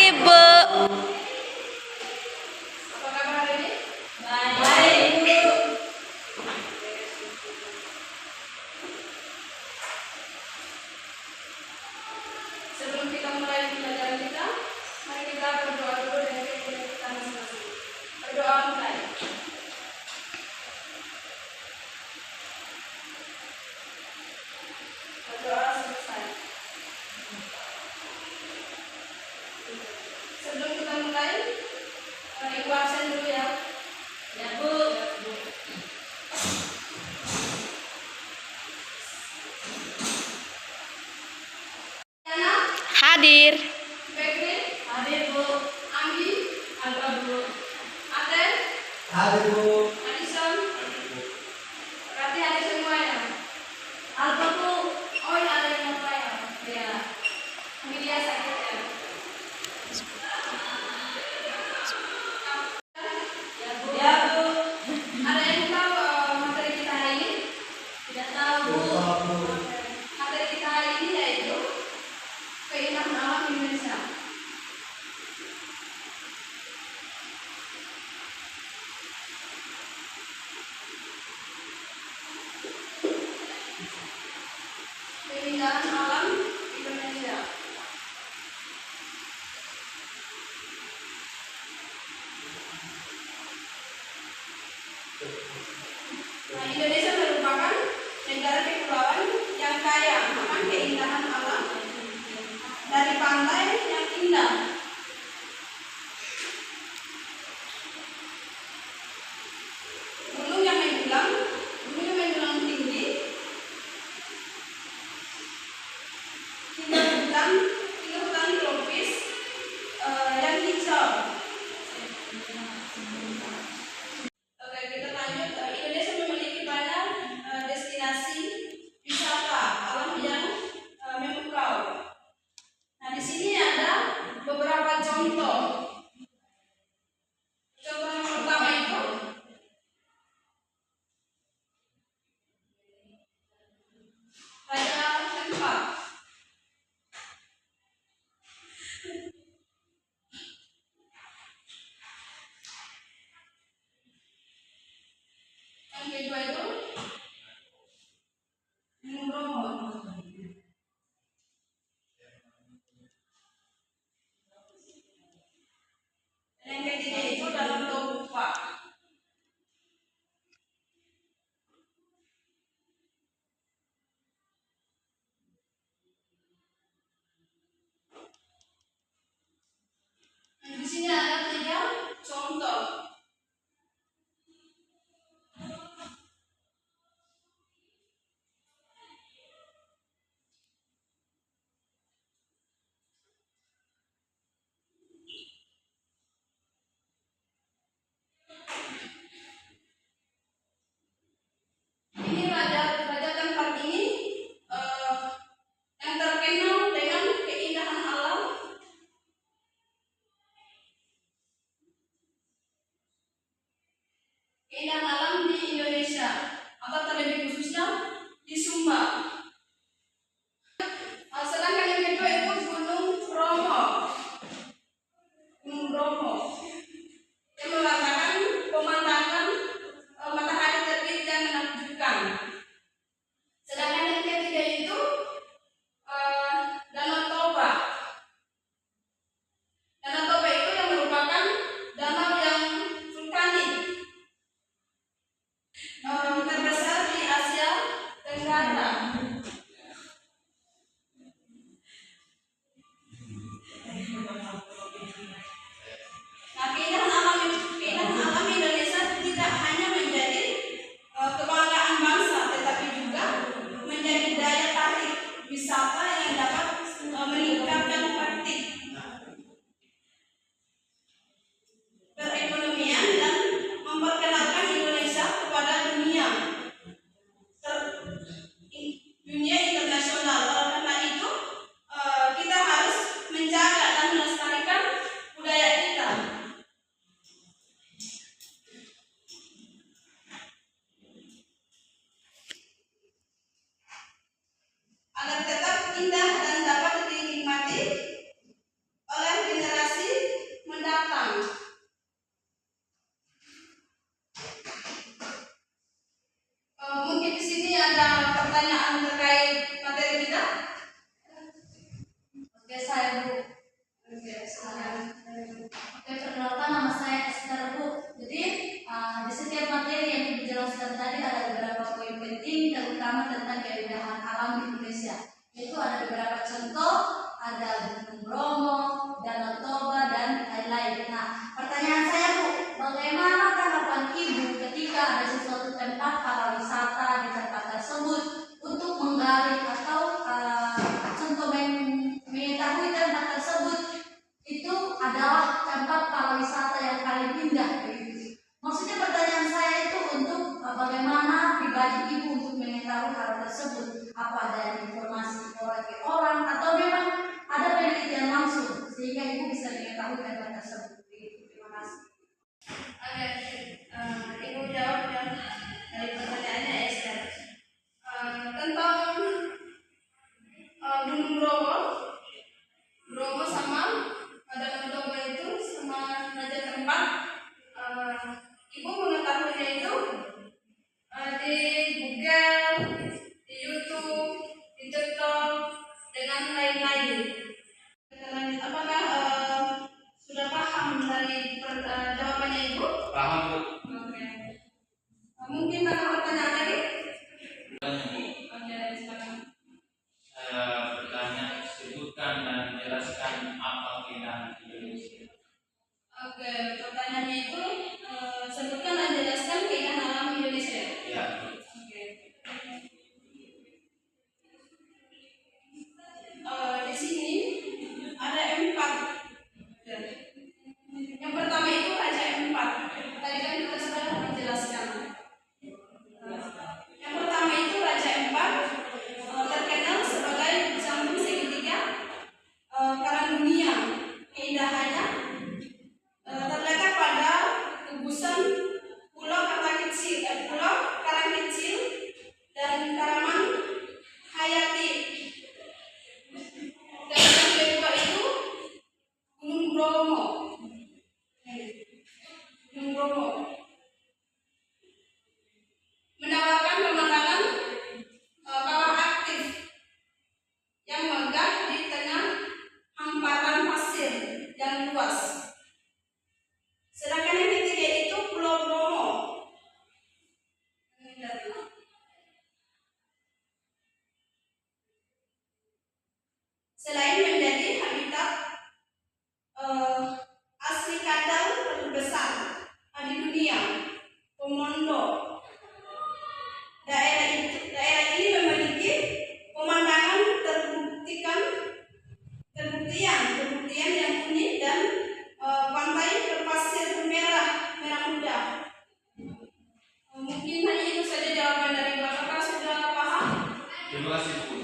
pagi, Bu. Apa kabar hari ini? Baik, Bu. Sebelum kita mulai pelajaran kita, mari kita berdoa dulu dengan keyakinan kita masing-masing. Berdoa mulai. Berdoa selesai. Sebelum kita mulai, Ibu absen dulu ya. Ya, Bu. Yana, Hadir. Bekri, hadir, Bu. Anggi, ada, Bu. Aten, Hadir, Bu. Adison, berarti hadir semua ya. Alfa, Bu. Oh ya, ada yang lupa ya. Ya. Media sakit ya. Ya, Bu. Ada yang tahu materi kita hari ini? Tidak tahu, Bu. Oke. Materi kita hari ini yaitu keindahan alam Indonesia. Keindahan alam Indonesia. Nah, Indonesia merupakan negara kepulauan yang kaya akan keindahan alam, dari pantai yang indah, gunung yang menjulang tinggi, hingga hutan tropis yang hijau. Oke, kita lanjut. Indonesia memiliki banyak destinasi wisata alam yang memukau. Nah, di sini ada beberapa contoh. Contoh yang pertama itu Raja Ampat. Yang kedua itu Gunung Bromo. Dan yang ketiga itu Danau Toba. Nah, di sini ada 3 contoh. Ini Raja Ampat ini yang terkenal dengan keindahan alam, di Indonesia, atau terlebih khususnya di Sumba. Sedangkan yang kedua itu Gunung Bromo. Gunung Bromo yang mengatakan pemandangan matahari terbit yang menakjubkan. Sedangkan yang ketiga itu Danau Toba. Danau Toba itu yang merupakan danau yang vulkanik terbesar di Asia Tenggara. Nah, keindahan alam Indonesia tidak hanya menjadi kebanggaan bangsa, tetapi juga menjadi daya tarik wisata yang dapat meningkatkan praktik perekonomian dan memperkenalkan Indonesia kepada dunia internasional. Oleh karena itu, kita harus menjaga dan melestarikan budaya kita agar tetap indah dan dapat dinikmati oleh generasi Selain menjadi habitat asli kadal terbesar di dunia, Komodo, daerah ini memiliki pemandangan kebuktian yang unik dan pantai berpasir merah muda. Mungkin hanya itu saja jawaban dari Bapak. Sudah paham? Terima kasih.